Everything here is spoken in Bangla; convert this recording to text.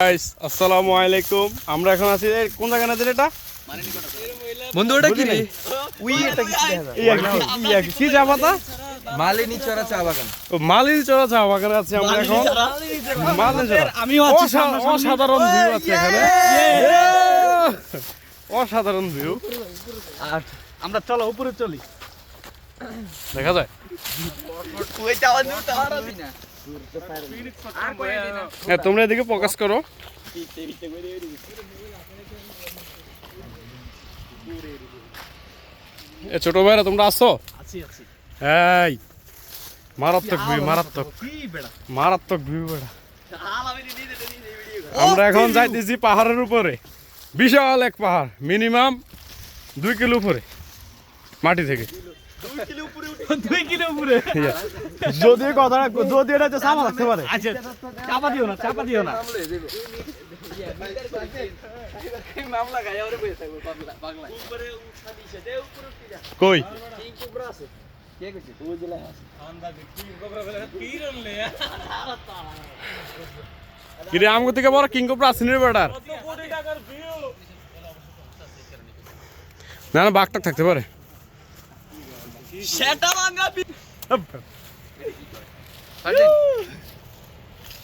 গাইস আসসালামু আলাইকুম। আমরা এখন আছি কোন জায়গায় আছে এটা বন্ধু ওটা কি রে? কি চা পাতা? মালিনী চড়া চা বাগান। ও মালিনী চড়া চা বাগানে আছি আমরা এখন। মালিনী চড়া অসাধারণ ভিউ আছে এখানে, অসাধারণ ভিউ। আর আমরা চলো উপরে চলি, দেখা যায়। তোমরা এদিকে ফোকাস করো। ছোট ভাইরা তোমরা আসো? এই মারাত্মক ভিউ, মারাত্মক ভিউ বেড়া। আমরা এখন যাইতেছি পাহাড়ের উপরে, বিশাল এক পাহাড়, মিনিমাম 2 কিলো উপরে মাটি থেকে। 2 কিলো উপরে যদি কথা যদি এটা চাপা থাকতে পারে। আচ্ছা চাপা দিও না, চাপা দিও না। কই কিরে আমগো থেকে বড় কিং কোবরা আছে রে বেটার। না না বাঘটাক থাকতে পারে। সেটা ভাঙা